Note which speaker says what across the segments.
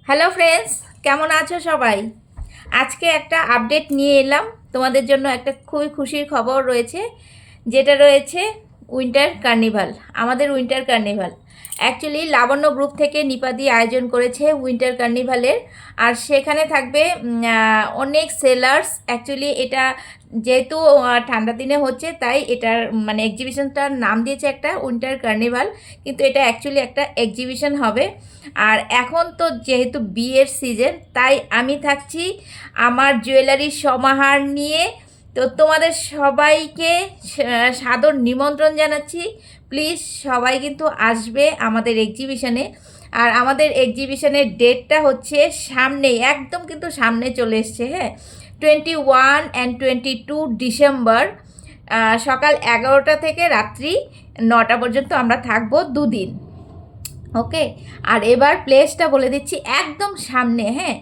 Speaker 1: Hello friends, কেমন আছো সবাই? আজকে একটা আপডেট নিয়ে এলাম তোমাদের জন্য। একটা খুবই খুশির খবর রয়েছে, যেটা রয়েছে উইন্টার কার্নিভাল। আমাদের উইন্টার কার্নিভাল অ্যাকচুয়ালি লাবণ্য গ্রুপ থেকে নিপাদি আয়োজন করেছে উইন্টার কার্নিভালের। আর সেখানে থাকবে অনেক সেলার্স। অ্যাকচুয়ালি এটা যেহেতু ঠান্ডা দিনে হচ্ছে, তাই এটার মানে এক্সিবিশনটার নাম দিয়েছে একটা উইন্টার কার্নিভাল, কিন্তু এটা অ্যাকচুয়ালি একটা এক্সিবিশন হবে। আর এখন তো যেহেতু বিয়ের সিজন, তাই আমি থাকছি আমার জুয়েলারির সমাহার নিয়ে। তো তোমাদের সবাইকে সাদর নিমন্ত্রণ জানাচ্ছি। প্লিজ সবাই কিন্তু আসবে আমাদের এক্সিবিশনে। আর আমাদের এক্সিবিশনের ডেটটা হচ্ছে সামনে, একদম কিন্তু সামনে চলে এসছে। হ্যাঁ, 21 অ্যান্ড 22 ডিসেম্বর সকাল 11টা থেকে রাত্রি 9টা পর্যন্ত আমরা থাকবো দুদিন। ওকে, আর এবার প্লেসটা বলে দিচ্ছি, একদম সামনে। হ্যাঁ,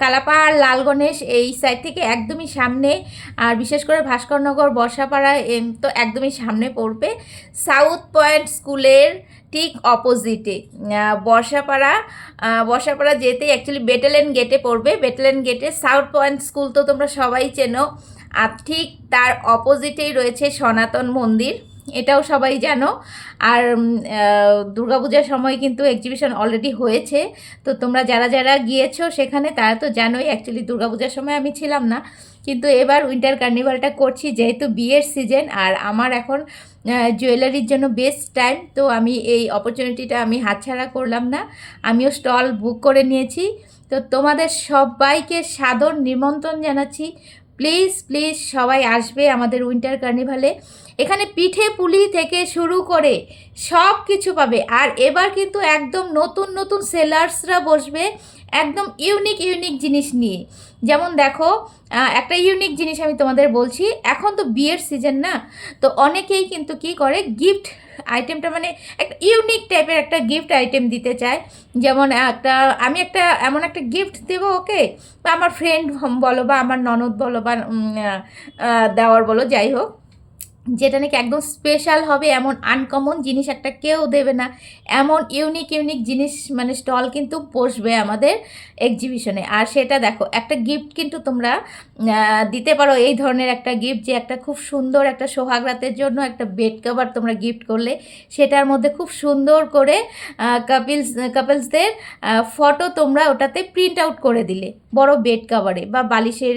Speaker 1: কালাপাহাড়, লাল গণেশ এই সাইড থেকে একদমই সামনে। আর বিশেষ করে ভাস্করনগর, বর্ষাপাড়া তো একদমই সামনে পড়বে। সাউথ পয়েন্ট স্কুলের ঠিক অপোজিটে বর্ষাপাড়া যেতেই অ্যাকচুয়ালি বেটেলেন গেটে পড়বে। বেটেলেন গেটে সাউথ পয়েন্ট স্কুল তো তোমরা সবাই চেনো। আর ঠিক তার অপোজিটেই রয়েছে সনাতন মন্দির, এটাও সবাই জানো। আর দুর্গাপূজার সময় কিন্তু এক্সিবিশন অলরেডি হয়েছে। তো তোমরা যারা যারা গিয়েছো সেখানে তারা তো জানোই। অ্যাকচুয়ালি দুর্গাপূজার সময় আমি ছিলাম না, কিন্তু এবার উইন্টার কার্নিভালটা করছি যেহেতু বিয়ের সিজন। আর আমার এখন জুয়েলারির জন্য বেস্ট টাইম, তো আমি এই অপরচুনিটিটা আমি হাতছাড়া করলাম না। আমিও স্টল বুক করে নিয়েছি। তো তোমাদের সবাইকে সাদর নিমন্ত্রণ জানাচ্ছি। প্লিজ প্লিজ সবাই আসবে আমাদের উইন্টার কার্নিভালে। এখানে পিঠে পুলি থেকে শুরু করে সব কিছু পাবে। আর এবার কিন্তু একদম নতুন নতুন সেলার্সরা বসবে, একদম ইউনিক ইউনিক জিনিস নিয়ে। যেমন দেখো, একটা ইউনিক জিনিস আমি তোমাদের বলছি। এখন তো বিয়ের সিজন না, তো অনেকেই কিন্তু কি করে, গিফট আইটেমটা মানে একটা ইউনিক টাইপের একটা গিফট আইটেম দিতে চায়। যেমন আমি এমন একটা গিফট দেবো ওকে, বা আমার ফ্রেন্ড বলো, বা আমার ননদ বলো, বা দেওয়ার বলো, যাই হোক, যেটা নাকি একদম স্পেশাল হবে। এমন আনকমন জিনিস একটা কেউ দেবে না, এমন ইউনিক ইউনিক জিনিস মানে স্টল কিন্তু বসবে আমাদের এক্সিবিশনে। আর সেটা দেখো, একটা গিফট কিন্তু তোমরা দিতে পারো, এই ধরনের একটা গিফট, যে একটা খুব সুন্দর একটা সোহাগ রাতের জন্য একটা বেড কভার তোমরা গিফট করলে, সেটার মধ্যে খুব সুন্দর করে কাপলসদের ফটো তোমরা ওটাতে প্রিন্ট আউট করে দিলে বড় বেড কভারে বা বালিশের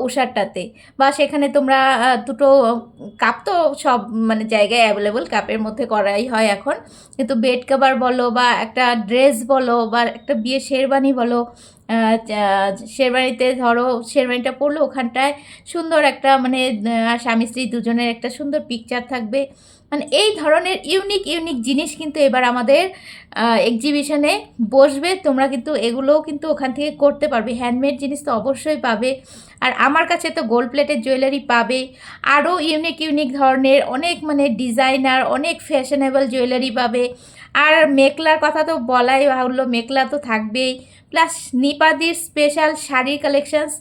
Speaker 1: উষারটাতে। বা সেখানে তোমরা দুটো কাপ তো সব মানে জায়গায় অ্যাভেলেবল, কাপের মধ্যে করাই হয় এখন। কিন্তু বেড কভার বলো, বা একটা ড্রেস বলো, বা একটা বিয়ে শেরবানি বলো, শেরবানিতে ধরো শেরবানিটা পরলো, ওখানটায় সুন্দর একটা মানে স্বামী স্ত্রী দুজনের একটা সুন্দর পিকচার থাকবে। মানে এই ধরনের ইউনিক ইউনিক জিনিস কিন্তু এবার আমাদের এক্সিবিশনে বসবে। তোমরা কিন্তু এগুলোও কিন্তু ওখান থেকে করতে পারবে। হ্যান্ডমেড জিনিস তো অবশ্যই পাবে। আর আমার কাছে তো গোল্ড প্লেটের জুয়েলারি পাবে, আরও ইউনিক ইউনিক ধরনের অনেক মানে ডিজাইনার, অনেক ফ্যাশনেবল জুয়েলারি পাবে। আর মেখলার কথা তো বলাই বাহুল্য, মেখলা তো থাকবেই। প্লাস নিপাদির স্পেশাল শাড়ির কালেকশানস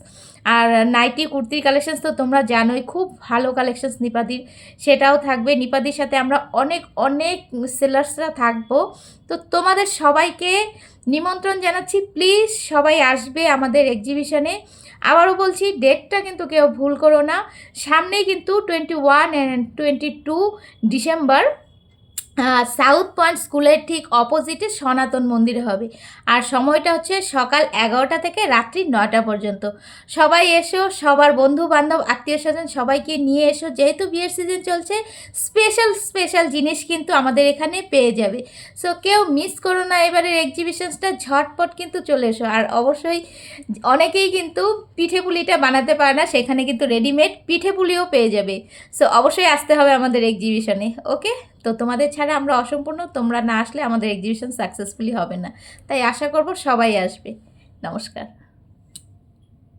Speaker 1: আর নাইটি কুর্তির কালেকশানস তো তোমরা জানোই, খুব ভালো কালেকশানস নিপাদির, সেটাও থাকবে। নিপাদির সাথে আমরা অনেক অনেক সেলার্সরা থাকবো। তো তোমাদের সবাইকে নিমন্ত্রণ জানাচ্ছি, প্লিজ সবাই আসবে আমাদের এক্সিবিশনে। আবারও বলছি, ডেটটা কিন্তু কেউ ভুল করো না। সামনেই কিন্তু 21 অ্যান্ড 22 ডিসেম্বর সাউথ পয়েন্ট স্কুলের ঠিক অপোজিটে সনাতন মন্দিরে হবে। আর সময়টা হচ্ছে সকাল 11টা থেকে রাত্রি 9টা পর্যন্ত। সবাই এসো, সবার বন্ধু বান্ধব আত্মীয় স্বজন সবাইকে নিয়ে এসো। যেহেতু বিয়ের সিজন চলছে, স্পেশাল স্পেশাল জিনিস কিন্তু আমাদের এখানে পেয়ে যাবে। সো কেউ মিস করো না এবারের এক্সিবিশনসটা, ঝটপট কিন্তু চলে এসো। আর অবশ্যই অনেকেই কিন্তু পিঠে পুলিটা বানাতে পারে না, সেখানে কিন্তু রেডিমেড পিঠে পুলিও পেয়ে যাবে। সো অবশ্যই আসতে হবে আমাদের এক্সিবিশনে। ওকে, তো তোমাদের ছাড়া আমরা অসম্পূর্ণ, তোমরা না আসলে আমাদের এক্সিবিশন সাকসেসফুলি হবে না। তাই আশা করব সবাই আসবে। নমস্কার।